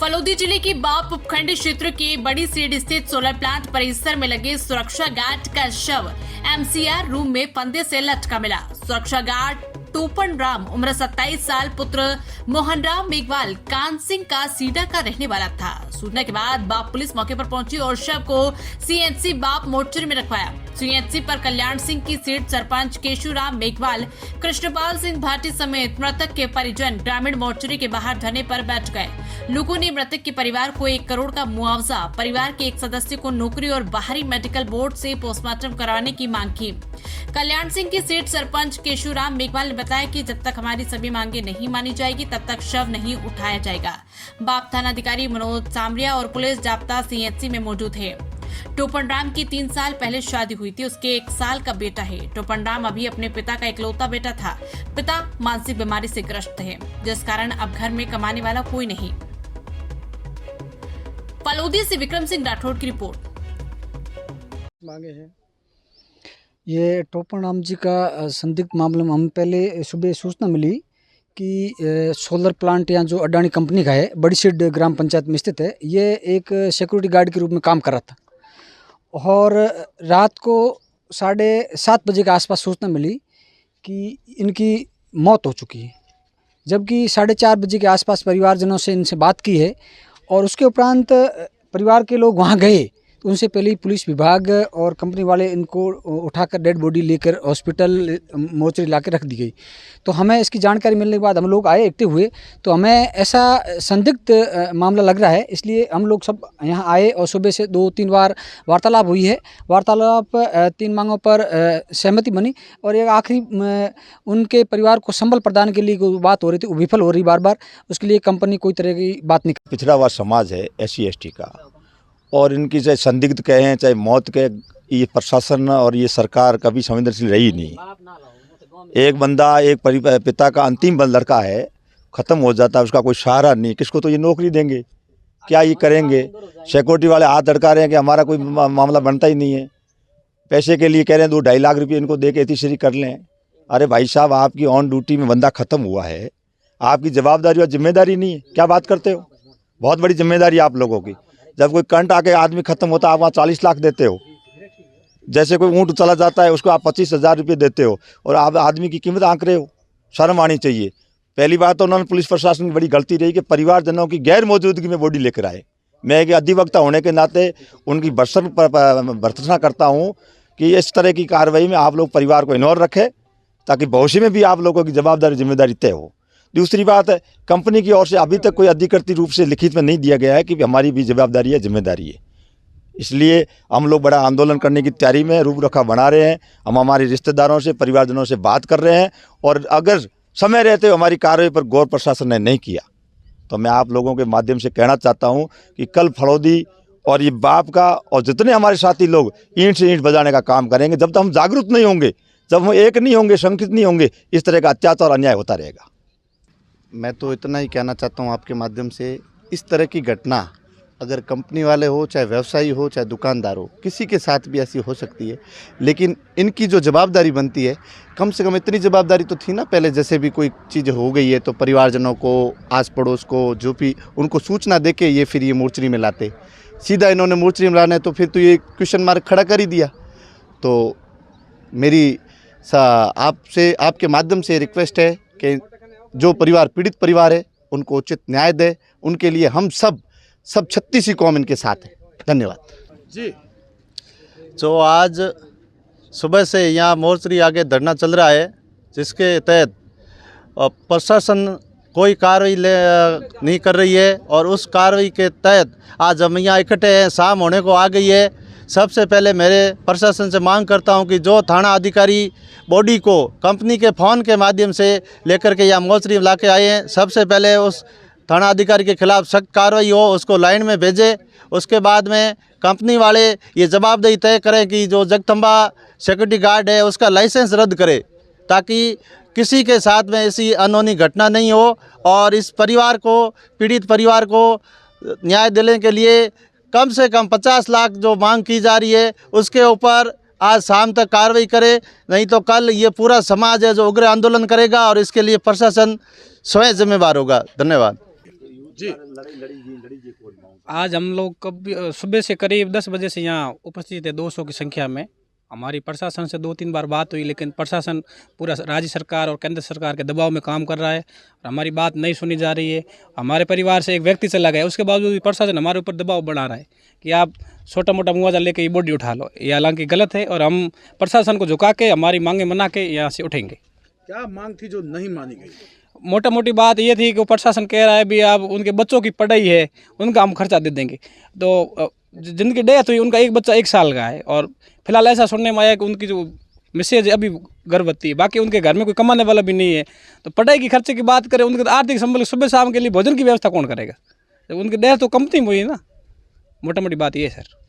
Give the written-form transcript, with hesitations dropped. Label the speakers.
Speaker 1: फलोदी जिले के बाप उपखंड क्षेत्र के बड़ी सीड स्थित सोलर प्लांट परिसर में लगे सुरक्षा गार्ड का शव एमसीआर रूम में फंदे से लटका मिला। सुरक्षा गार्ड टोपन राम उम्र 27 साल पुत्र मोहन राम मेघवाल कान सिंह का सीडा का रहने वाला था। सूचना के बाद बाप पुलिस मौके पर पहुंची और शव को सीएचसी बाप मोर्चरी में रखवाया। सीएचसी पर कल्याण सिंह की सीट सरपंच केशुराम मेघवाल, कृष्णपाल सिंह भाटी समेत मृतक के परिजन ग्रामीण मोर्चरी के बाहर धरने पर बैठ गए। लोगों ने मृतक के परिवार को 1 करोड़ का मुआवजा, परिवार के एक सदस्य को नौकरी और बाहरी मेडिकल बोर्ड से पोस्टमार्टम कराने की मांग की। कल्याण सिंह की सीट सरपंच केशुराम मेघवाल ने बताया कि जब तक हमारी सभी मांगे नहीं मानी जाएगी तब तक शव नहीं उठाया जाएगा। बाप थानाधिकारी मनोज सामरिया और पुलिस जाब्ता सीएचसी में मौजूद है। टोपन राम की 3 साल पहले शादी हुई थी। उसके 1 साल का बेटा है। टोपन राम अभी अपने पिता का इकलौता बेटा था। पिता मानसिक बीमारी से ग्रस्त है, जिस कारण अब घर में कमाने वाला कोई नहीं। फलोदी से विक्रम सिंह राठौड़ की रिपोर्ट।
Speaker 2: मांगे हैं ये टोपन राम जी का संदिग्ध मामले में हम पहले सुबह सूचना मिली कि सोलर प्लांट या जो अडानी कंपनी का है, बड़ी सीड ग्राम पंचायत में स्थित है, ये एक सिक्योरिटी गार्ड के रूप में काम कर रहा था। और रात को 7:30 बजे के आसपास सूचना मिली कि इनकी मौत हो चुकी है। जबकि 4:30 बजे के आसपास परिवारजनों से इनसे बात की है और उसके उपरांत परिवार के लोग वहाँ गए तो उनसे पहले ही पुलिस विभाग और कंपनी वाले इनको उठाकर डेड बॉडी लेकर हॉस्पिटल मोर्चरी ला कर रख दी गई। तो हमें इसकी जानकारी मिलने के बाद हम लोग आए, एक्टिव हुए, तो हमें ऐसा संदिग्ध मामला लग रहा है, इसलिए हम लोग सब यहाँ आए और सुबह से 2-3 बार वार्तालाप हुई है। वार्तालाप 3 मांगों पर सहमति बनी और एक आखिरी उनके परिवार को संबल प्रदान के लिए कोई बात हो रही थी, वो विफल हो रही बार, उसके लिए कंपनी कोई तरह की बात नहीं।
Speaker 3: पिछड़ा हुआ समाज है SC/ST का, और इनकी चाहे संदिग्ध कहें चाहे मौत के, ये प्रशासन और ये सरकार कभी संवेदनशील रही नहीं। एक बंदा, एक पिता का अंतिम लड़का है, ख़त्म हो जाता है, उसका कोई सहारा नहीं, किसको तो ये नौकरी देंगे, क्या ये करेंगे। सिक्योरिटी वाले हाथ अड़का रहे हैं कि हमारा कोई मामला बनता ही नहीं है। पैसे के लिए कह रहे हैं 2-2.5 लाख रुपये इनको दे के एतिश्री कर लें। अरे भाई साहब, आपकी ऑन ड्यूटी में बंदा ख़त्म हुआ है, आपकी जवाबदारी और जिम्मेदारी नहीं है, क्या बात करते हो। बहुत बड़ी जिम्मेदारी आप लोगों की। जब कोई करंट आके आदमी खत्म होता है, आप वहाँ 40 लाख देते हो। जैसे कोई ऊँट चला जाता है उसको आप 25,000 रुपये देते हो और आप आदमी की कीमत आंक रहे हो। शर्म आनी चाहिए। पहली बात तो उन्होंने पुलिस प्रशासन की बड़ी गलती रही कि परिवारजनों की गैर मौजूदगी में बॉडी लेकर आए। मैं एक अधिवक्ता होने के नाते उनकी भर्त्सना करता हूँ कि इस तरह की कार्रवाई में आप लोग परिवार को इन्वॉल्व रखें ताकि भविष्य में भी आप लोगों की जवाबदारी जिम्मेदारी तय हो। दूसरी बात है, कंपनी की ओर से अभी तक कोई अधिकृत रूप से लिखित में नहीं दिया गया है कि हमारी भी जवाबदारी है, जिम्मेदारी है। इसलिए हम लोग बड़ा आंदोलन करने की तैयारी में रूपरेखा बना रहे हैं। हम हमारे रिश्तेदारों से, परिवारजनों से बात कर रहे हैं और अगर समय रहते हुए हमारी कार्रवाई पर गौर प्रशासन ने नहीं किया तो मैं आप लोगों के माध्यम से कहना चाहता हूँ कि कल फलोदी और ये बाप का और जितने हमारे साथी लोग ईंट से ईंट बजाने का काम करेंगे। जब तक हम जागरूक नहीं होंगे, जब हम एक नहीं होंगे, संगठित नहीं होंगे, इस तरह का अत्याचार और अन्याय होता रहेगा।
Speaker 4: मैं तो इतना ही कहना चाहता हूँ आपके माध्यम से, इस तरह की घटना अगर कंपनी वाले हो, चाहे व्यवसायी हो, चाहे दुकानदार हो, किसी के साथ भी ऐसी हो सकती है। लेकिन इनकी जो जवाबदारी बनती है, कम से कम इतनी जवाबदारी तो थी ना पहले, जैसे भी कोई चीज़ हो गई है तो परिवारजनों को, आस पड़ोस को, जो भी उनको सूचना दे के ये फिर ये मोर्चरी में लाते। सीधा इन्होंने मोर्चरी में लाना है तो फिर तो ये क्वेश्चन मार्क खड़ा कर ही दिया। तो मेरी आपसे, आपके माध्यम से रिक्वेस्ट है कि जो परिवार, पीड़ित परिवार है, उनको उचित न्याय दे। उनके लिए हम सब 36 कौम इनके साथ है। धन्यवाद
Speaker 5: जी। जो आज सुबह से यहाँ मोर्चरी आगे धरना चल रहा है, जिसके तहत प्रशासन कोई कार्रवाई नहीं कर रही है और उस कार्रवाई के तहत आज हम यहाँ इकट्ठे हैं। शाम होने को आ गई है। सबसे पहले मेरे प्रशासन से मांग करता हूं कि जो थाना अधिकारी बॉडी को कंपनी के फ़ोन के माध्यम से लेकर के यहाँ मोर्चरी में ला के आए हैं, सबसे पहले उस थाना अधिकारी के खिलाफ सख्त कार्रवाई हो, उसको लाइन में भेजे। उसके बाद में कंपनी वाले ये जवाबदेही तय करें कि जो जगदम्बा सिक्योरिटी गार्ड है उसका लाइसेंस रद्द करे, ताकि किसी के साथ में ऐसी अनहोनी घटना नहीं हो और इस परिवार को, पीड़ित परिवार को न्याय दिलाने के लिए कम से कम 50 लाख जो मांग की जा रही है उसके ऊपर आज शाम तक कार्रवाई करे, नहीं तो कल ये पूरा समाज है जो उग्र आंदोलन करेगा और इसके लिए प्रशासन स्वयं जिम्मेवार होगा। धन्यवाद।
Speaker 6: आज हम लोग कब सुबह से करीब 10 बजे से यहाँ उपस्थित है 200 की संख्या में। हमारी प्रशासन से 2-3 बार बात हुई, लेकिन प्रशासन पूरा राज्य सरकार और केंद्र सरकार के दबाव में काम कर रहा है और हमारी बात नहीं सुनी जा रही है। हमारे परिवार से एक व्यक्ति चला गया, उसके बावजूद भी प्रशासन हमारे ऊपर दबाव बढ़ा रहा है कि आप छोटा मोटा मुआवजा लेके ये बॉडी उठा लो। ये हालांकि गलत है और हम प्रशासन को झुका के हमारी मांगे मना के यहाँ से उठेंगे।
Speaker 7: क्या मांग थी जो नहीं मानी गई?
Speaker 6: मोटा मोटी बात ये थी कि वो प्रशासन कह रहा है भी आप उनके बच्चों की पढ़ाई है, उनका हम खर्चा दे देंगे। तो जिनकी डेथ हुई उनका एक बच्चा 1 साल का है और फिलहाल ऐसा सुनने में आया कि उनकी जो मिसेज अभी गर्भवती है, बाकी उनके घर में कोई कमाने वाला भी नहीं है। तो पढ़ाई की खर्चे की बात करें, उनके आर्थिक संबल सुबह शाम के लिए भोजन की व्यवस्था कौन करेगा? तो उनकी डेथ तो कंपनी में हुई है ना। मोटा मोटी बात ये है सर।